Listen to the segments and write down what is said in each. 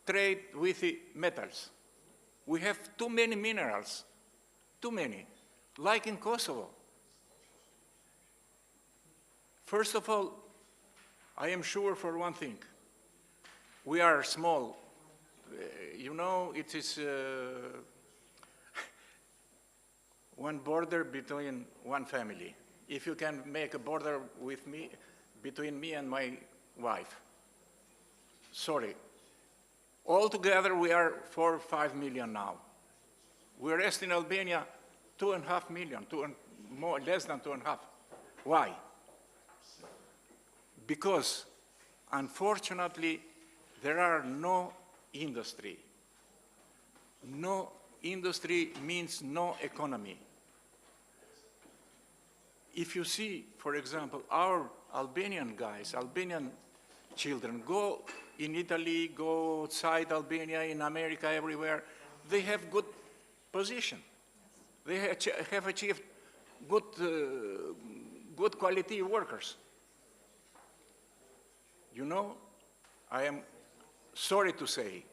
trade with the metals. We have too many minerals, too many, like in Kosovo. First of all, I am sure for one thing. We are small. You know, it is one border between one family. If you can make a border with me, between me and my wife. Sorry. Altogether, we are 4 or 5 million now. We are in Albania 2.5 million, less than 2.5. Why? Because, unfortunately, there are no industry. No industry means no economy. If you see, for example, our Albanian guys, Albanian children, go in Italy, go outside Albania, in America, everywhere, they have good position. They have achieved good quality workers. You know, I am sorry to say,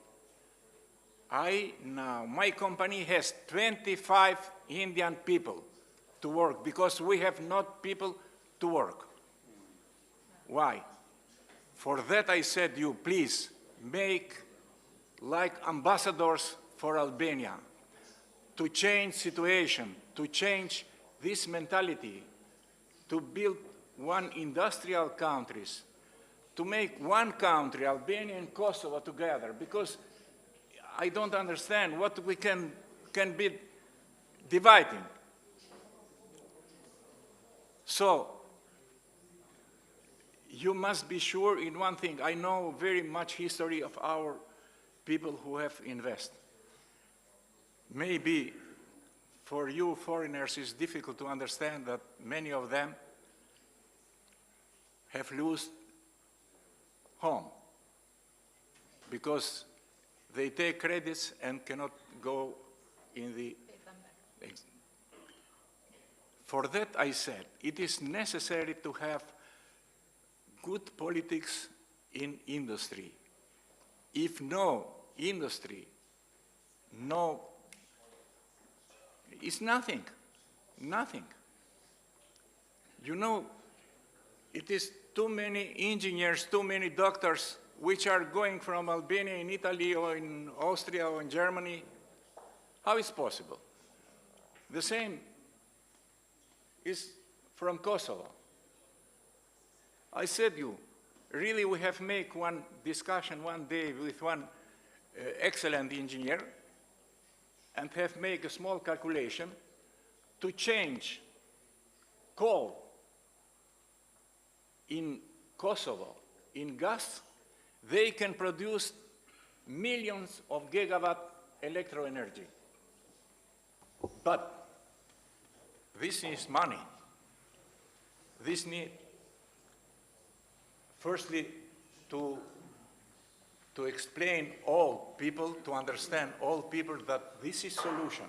my company has 25 Indian people to work because we have not people to work. Why? For that I said you, please, make like ambassadors for Albania to change situation, to change this mentality, to build one industrial countries, to make one country, Albania and Kosovo, together, because I don't understand what we can be dividing. So, you must be sure in one thing. I know very much history of our people who have invested. Maybe for you foreigners it's difficult to understand that many of them have lost home because they take credits and cannot go in the... For that I said, it is necessary to have good politics in industry. If no industry, no, it's nothing, nothing. You know, it is too many engineers, too many doctors which are going from Albania in Italy or in Austria or in Germany. How is possible? The same is from Kosovo. I said you, really we have made one discussion one day with one excellent engineer and have made a small calculation to change coal in Kosovo, in gas, they can produce millions of gigawatt electro energy. But this needs money. This needs, firstly, to explain all people, to understand all people that this is solution.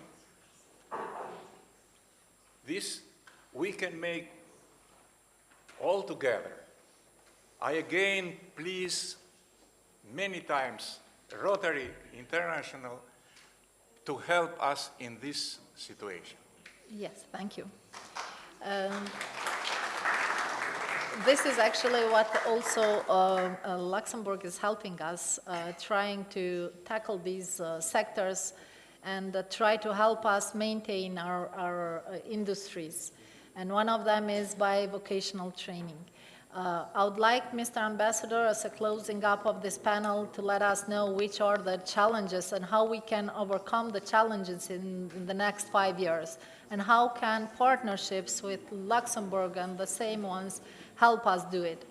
This we can make all together. I again please many times Rotary International to help us in this situation. Yes, thank you. This is actually what also Luxembourg is helping us, trying to tackle these sectors and try to help us maintain our industries. And one of them is by vocational training. I would like, Mr. Ambassador, as a closing up of this panel, to let us know which are the challenges and how we can overcome the challenges in the next 5 years, and how can partnerships with Luxembourg and the same ones help us do it.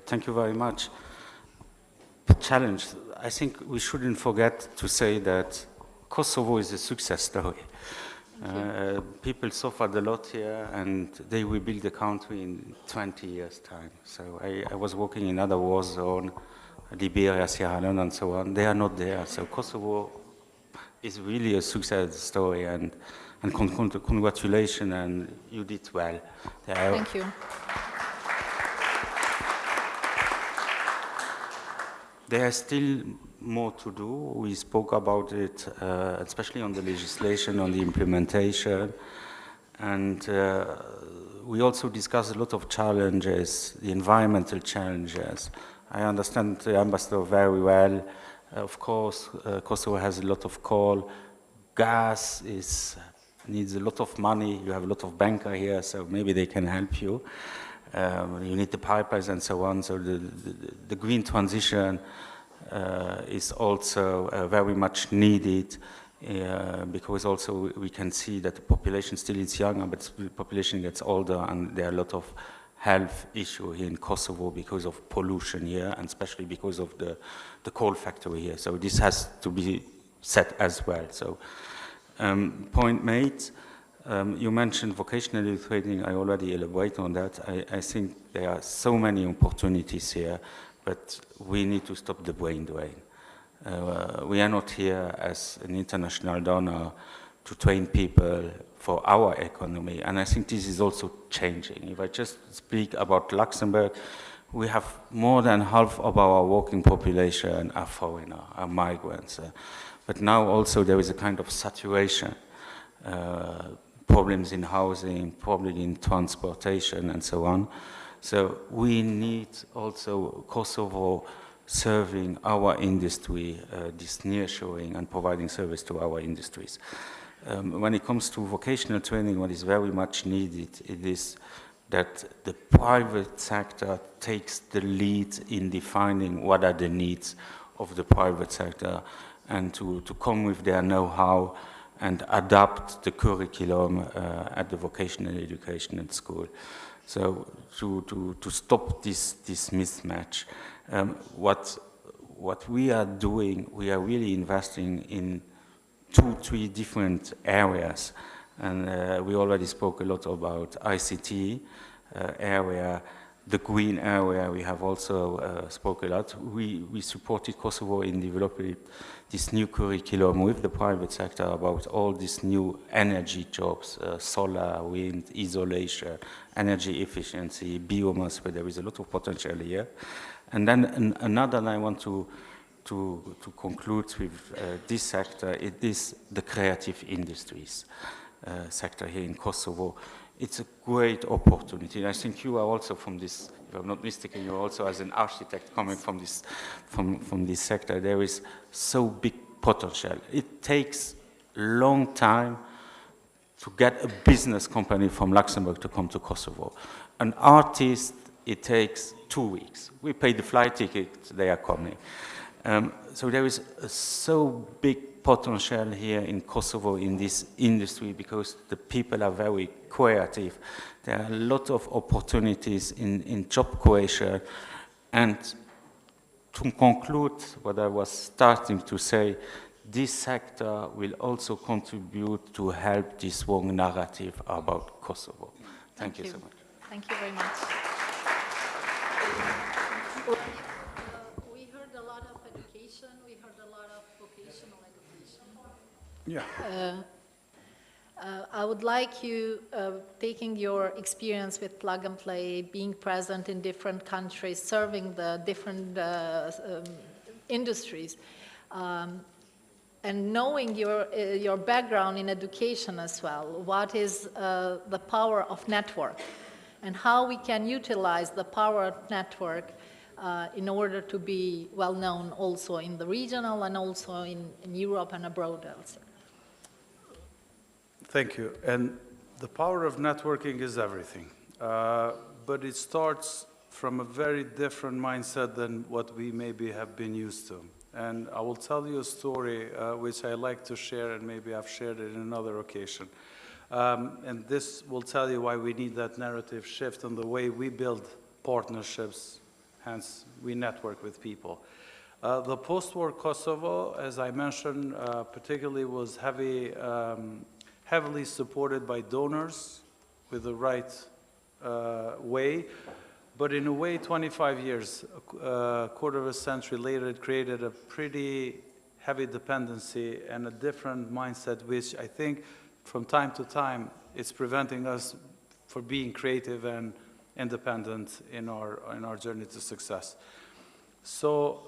Thank you very much. The challenge, I think we shouldn't forget to say that Kosovo is a success story. People suffered a lot here, and they will build the country in 20 years' time. So I was working in other war zones, Liberia, Sierra Leone, and so on. They are not there. So Kosovo is really a success story, and congratulations, and you did well. Thank you. There is still more to do. We spoke about it, especially on the legislation, on the implementation, and we also discussed a lot of challenges, the environmental challenges. I understand the ambassador very well. Of course, Kosovo has a lot of coal. Gas needs a lot of money. You have a lot of bankers here, so maybe they can help you. You need the pipelines and so on. So the green transition is also very much needed because also we can see that the population still is younger, but the population gets older, and there are a lot of health issues here in Kosovo because of pollution here, and especially because of the coal factory here. So this has to be set as well. So point made. You mentioned vocational training. I already elaborated on that. I think there are so many opportunities here, but we need to stop the brain drain. We are not here as an international donor to train people for our economy, and I think this is also changing. If I just speak about Luxembourg, we have more than half of our working population are foreigners, are migrants. But now also there is a kind of saturation, problems in housing, problems in transportation, and so on. So we need also Kosovo serving our industry, this nearshoring and providing service to our industries. When it comes to vocational training, what is very much needed it is that the private sector takes the lead in defining what are the needs of the private sector, and to come with their know-how and adapt the curriculum at the vocational education at school. So to stop this mismatch, what we are doing, we are really investing in 2-3 different areas. And we already spoke a lot about ICT area, the green area. We have also spoke a lot. We supported Kosovo in developing this new curriculum with the private sector about all these new energy jobs, solar, wind, isolation, energy efficiency, biomass, where there is a lot of potential here. And then another, I want to conclude with this sector, it is the creative industries sector here in Kosovo. It's a great opportunity. I think you are also from this, if I'm not mistaken, you're also as an architect coming from this sector. There is so big potential. It takes a long time to get a business company from Luxembourg to come to Kosovo. An artist, it takes 2 weeks. We pay the flight ticket, they are coming. So there is so big potential here in Kosovo in this industry because the people are very creative. There are a lot of opportunities in job creation. And to conclude what I was starting to say, this sector will also contribute to help this wrong narrative about Kosovo. Thank you so much. Thank you very much. We heard a lot of education. We heard a lot of vocational education. Yeah. I would like you, taking your experience with Plug and Play, being present in different countries, serving the different industries, and knowing your background in education as well, what is the power of network, and how we can utilize the power of network in order to be well known also in the regional and also in Europe and abroad also. Thank you. And the power of networking is everything. But it starts from a very different mindset than what we maybe have been used to. And I will tell you a story which I like to share, and maybe I've shared it in another occasion. And this will tell you why we need that narrative shift in the way we build partnerships, hence we network with people. The post-war Kosovo, as I mentioned, particularly was heavily supported by donors with the right way. But in a way, 25 years, a quarter of a century later, it created a pretty heavy dependency and a different mindset, which I think from time to time, it's preventing us from being creative and independent in our journey to success. So